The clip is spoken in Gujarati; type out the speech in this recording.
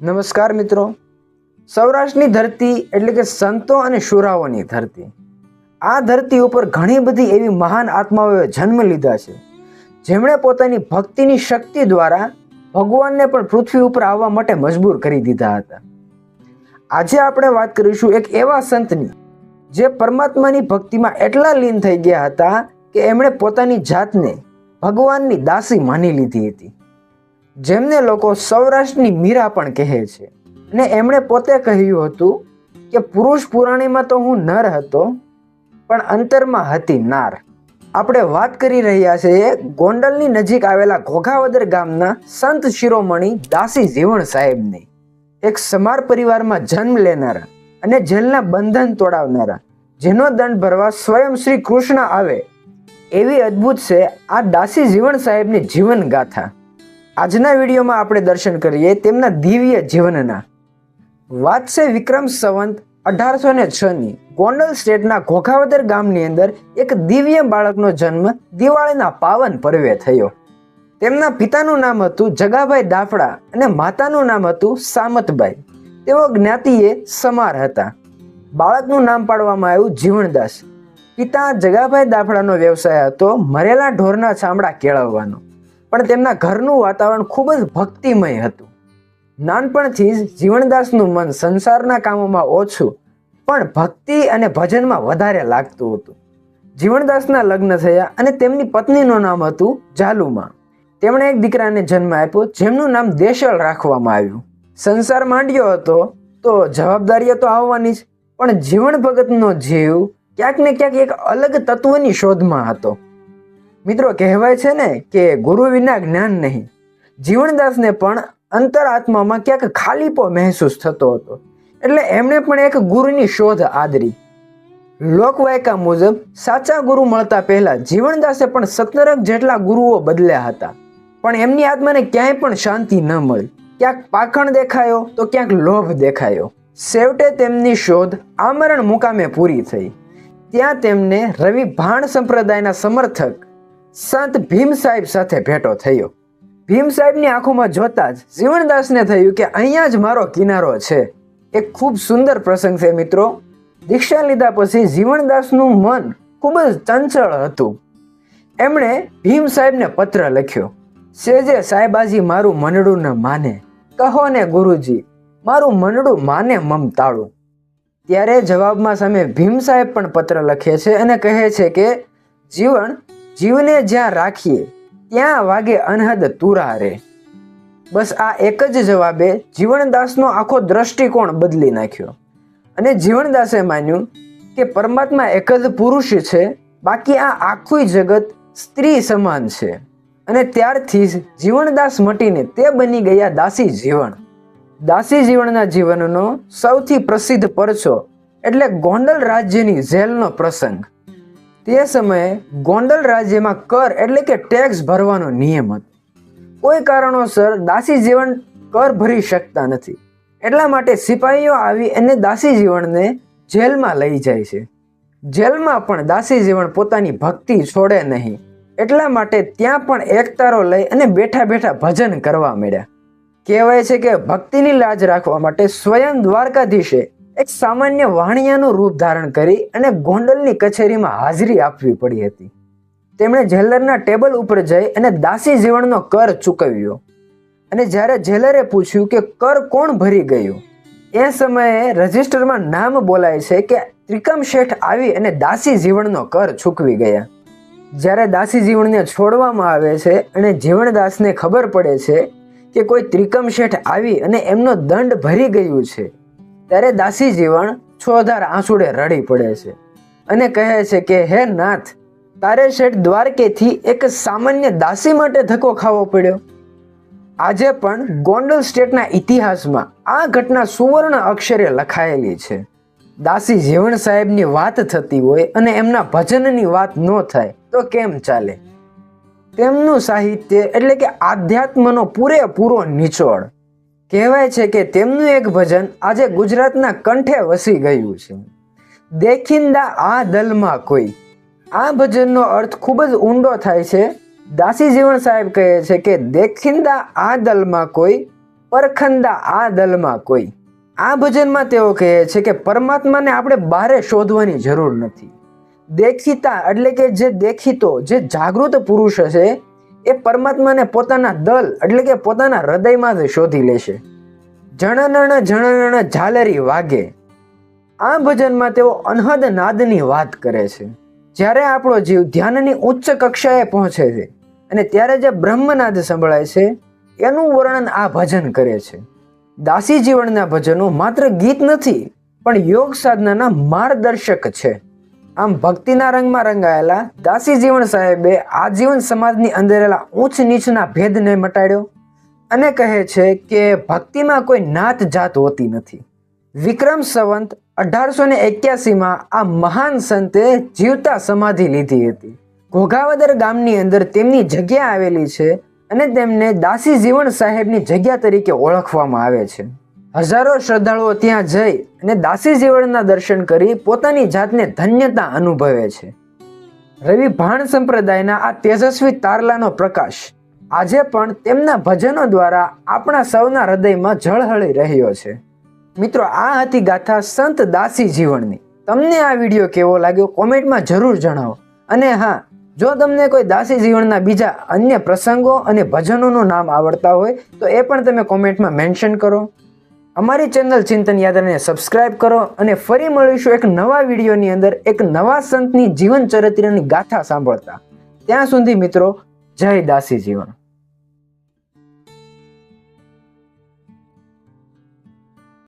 નમસ્કાર મિત્રો. સૌરાષ્ટ્રની ધરતી એટલે કે સંતો અને શુરાઓની ધરતી. આ ધરતી ઉપર ઘણી બધી એવી મહાન આત્માઓએ જન્મ લીધા છે, જેમણે પોતાની ભક્તિની શક્તિ દ્વારા ભગવાનને પણ પૃથ્વી ઉપર આવવા માટે મજબૂર કરી દીધા હતા. આજે આપણે વાત કરીશું એક એવા સંતની જે પરમાત્માની ભક્તિમાં એટલા લીન થઈ ગયા હતા કે એમણે પોતાની જાતને ભગવાનની દાસી માની લીધી હતી, જેમને લોકો સૌરાષ્ટ્રની મીરા પણ કહે છે. અને એમણે પોતે કહ્યું હતું કે પુરુષ પુરાણીમાં તો હું નર હતો, પણ અંતરમાં હતી નાર. આપણે વાત કરી રહ્યા છીએ ગોંડલની નજીક આવેલા ઘોઘાવદર ગામના સંત શિરોમણી દાસી જીવણ સાહેબની. એક સમાર પરિવારમાં જન્મ લેનારા અને જેલના બંધન તોડાવનારા, જેનો દંડ ભરવા સ્વયં શ્રી કૃષ્ણ આવે એવી અદ્ભુત છે આ દાસી જીવણ સાહેબની જીવન ગાથા. આજના વિડીયોમાં આપણે દર્શન કરીએ તેમના દિવ્ય જીવનના. વાત છે વિક્રમ સંવંત 1806ની ગોંડલ સ્ટેટના ઘોઘાવદર ગામની અંદર એક દિવ્ય બાળકનો જન્મ દિવાળીના પાવન પર્વે થયો. તેમના પિતાનું નામ હતું જગાભાઈ દાફડા અને માતાનું નામ હતું સામતબાઈ. તેઓ જ્ઞાતિએ સમાર હતા. બાળકનું નામ પાડવામાં આવ્યું જીવણદાસ. પિતા જગાભાઈ દાફડાનો વ્યવસાય હતો મરેલા ઢોરના ચામડા કેળવવાનો, પણ તેમના ઘરનું વાતાવરણ ખૂબ જ ભક્તિમય હતું. નાનપણથી જ જીવણદાસનું મન સંસારના કામોમાં ઓછું પણ ભક્તિ અને ભજનમાં વધારે લાગતું હતું. જીવણદાસના લગ્ન થયા અને તેમની પત્નીનું નામ હતું જાલુમા. તેમણે એક દીકરાને જન્મ આપ્યો, જેમનું નામ દેશળ રાખવામાં આવ્યું. સંસાર માંડ્યો હતો તો જવાબદારીઓ તો આવવાની જ, પણ જીવણ ભગતનો જીવ ક્યાંક ને ક્યાંક એક અલગ તત્વની શોધમાં હતો. મિત્રો, કહેવાય છે ને કે ગુરુ વિના જ્ઞાન નહીં. જીવણદાસને પણ અંતરાત્મામાં ક્યાંક ખાલીપો મહેસૂસ થતો હતો, એટલે એમણે પણ એક ગુરુની શોધ આદરી. લોકવાયકા મુજબ સાચા ગુરુ મળતા પહેલા જીવણદાસે પણ 17 જેટલા ગુરુઓ બદલ્યા હતા, પણ એમની આત્માને ક્યાંય પણ શાંતિ ન મળી. ક્યાંક પાખણ દેખાયો તો ક્યાંક લોભ દેખાયો. છેવટે તેમની શોધ આમરણ મુકામે પૂરી થઈ. ત્યાં તેમને રવિ ભાણ સંપ્રદાયના સમર્થક સંત ભીમ સાહેબ સાથે ભેટો થયો. ભીમ સાહેબની આંખોમાં જોતા જ જીવણદાસને થયું કે અહીંયા જ મારો કિનારો છે. એક ખૂબ સુંદર પ્રસંગ છે મિત્રો. દીક્ષા લીધા પછી જીવણદાસનું મન ખૂબ જ ચંચળ હતું. એમણે ભીમ સાહેબને પત્ર લખ્યો. સેજે સાહેબાજી મારું મનડું ન માને, કહો ને ગુરુજી મારું મનડું માને મમતાળું. ત્યારે જવાબમાં સામે ભીમ સાહેબ પણ પત્ર લખે છે અને કહે છે કે જીવને જ્યાં રાખીએ ત્યાં વાગે અનહદ તુરા રે. બસ આ એક જ જવાબે જીવણદાસનો આખો દ્રષ્ટિકોણ બદલી નાખ્યો અને જીવણદાસે માન્યું કે પરમાત્મા એક જ પુરુષ છે, બાકી આ આખું જગત સ્ત્રી સમાન છે. અને ત્યારથી જ જીવણદાસ મટીને તે બની ગયા દાસી જીવણ. દાસી જીવણના જીવનનો સૌથી પ્રસિદ્ધ પરચો એટલે ગોંડલ રાજ્યની જેલનો પ્રસંગ. તે સમયે ગોંડલ રાજ્યમાં કર એટલે કે ટેક્સ ભરવાનો નિયમ હતો. કોઈ કારણોસર દાસી જીવણ કર ભરી શકતા નથી, એટલા માટે સિપાહીઓ આવી અને દાસી જીવણને જેલમાં લઈ જાય છે. જેલમાં પણ દાસી જીવણ પોતાની ભક્તિ છોડે નહીં, એટલા માટે ત્યાં પણ એકતારો લઈ અને બેઠા બેઠા ભજન કરવા માંડ્યા. કહેવાય છે કે ભક્તિની લાજ રાખવા માટે સ્વયં દ્વારકાધીશે એક સામાન્ય વાણિયાનું રૂપ ધારણ કરી અને ગોંડલની કચેરીમાં હાજરી આપવી પડી હતી. તેમણે જેલરના ટેબલ ઉપર જઈ અને દાસી જીવણનો કર ચૂકવ્યો. અને જ્યારે જેલરે પૂછ્યું કે કર કોણ ભરી ગયું, એ સમયે રજિસ્ટરમાં નામ બોલાય છે કે ત્રિકમ શેઠ આવી અને દાસી જીવણનો કર ચૂકવી ગયા. જ્યારે દાસી જીવણને છોડવામાં આવે છે અને જીવણદાસને ખબર પડે છે કે કોઈ ત્રિકમ શેઠ આવી અને એમનો દંડ ભરી ગયું છે, ત્યારે દાસી જીવણ છોધાર આંસુડે રડી પડે છે અને કહે છે કે હે નાથ, તારે શેઠ દ્વારકેથી એક સામાન્ય દાસી માટે ધક્કો ખાવો પડ્યો. આજે પણ ગોંડલ સ્ટેટના ઇતિહાસમાં આ ઘટના સુવર્ણ અક્ષરે લખાયેલી છે. દાસી જીવણ સાહેબની વાત થતી હોય અને એમના ભજનની વાત ન થાય તો કેમ ચાલે? તેમનું સાહિત્ય એટલે કે આધ્યાત્મનો પૂરેપૂરો નિચોડ. કહેવાય છે કે તેમનું એક ભજન આજે ગુજરાતના કંઠે વસી ગયું છે, દેખિંદા આ દલમાં કોઈ. આ ભજનનો અર્થ ખૂબ જ ઊંડો થાય છે. દાસી જીવણ સાહેબ કહે છે કે દેખિંદા આ દલમાં કોઈ પરખંદા આ દલમાં કોઈ. આ ભજનમાં તેઓ કહે છે કે પરમાત્માને આપણે બહારે શોધવાની જરૂર નથી. દેખીતા એટલે કે જે દેખીતો, જે જાગૃત પુરુષ હશે એ પરમાત્માને પોતાના દલ એટલે કે પોતાના હૃદયમાં જ શોધી લેશે. જણનણ જણનણ ઝાલરી વાગે. આ ભજનમાં તેઓ અનહદ નાદની વાત કરે છે. જ્યારે આપણો જીવ ધ્યાનની ઉચ્ચ કક્ષાએ પહોંચે છે અને ત્યારે જે બ્રહ્મનાદ સંભળાય છે એનું વર્ણન આ ભજન કરે છે. દાસી જીવનના ભજનો માત્ર ગીત નથી પણ યોગ સાધનાના માર્ગદર્શક છે. આમ ભક્તિના રંગમાં રંગાયેલા દાસી જીવન સાહેબે આજીવન સમાજની અંદર રહેલા ઊંચ નીચના ભેદને મટાડ્યો અને કહે છે કે ભક્તિમાં કોઈ નાત જાત હોતી નથી. વિક્રમ સંવંત 1881માં આ મહાન સંતે જીવતા સમાધિ લીધી હતી. ઘોઘાવદર ગામની અંદર તેમની જગ્યા આવેલી છે અને તેમને દાસી જીવન સાહેબની જગ્યા તરીકે ઓળખવામાં આવે છે. હજારો શ્રદ્ધાળુઓ ત્યાં જઈ અને દાસી જીવનના દર્શન કરી પોતાની જાતને ધન્યતા અનુભવે છે. રવિ ભાણ સંપ્રદાયના આ તેજસ્વી તારલાનો પ્રકાશ આજે પણ તેમના ભજનો દ્વારા આપણા સૌના હૃદયમાં ઝળહળી રહ્યો છે. મિત્રો, આ હતી ગાથા સંત દાસી જીવનની. તમને આ વિડીયો કેવો લાગ્યો કોમેન્ટમાં જરૂર જણાવો. અને હા, જો તમને કોઈ દાસી જીવનના બીજા અન્ય પ્રસંગો અને ભજનોનું નામ આવડતા હોય તો એ પણ તમે કોમેન્ટમાં મેન્શન કરો. અમારી ચેનલ ચિંતન યાત્રાને સબસ્ક્રાઇબ કરો અને ફરી મળીશું એક નવા વિડીયોની અંદર એક નવા સંતની જીવન ચરિત્રની ગાથા સાંભળતા. ત્યાં સુધી મિત્રો, જય દાસી જીવન.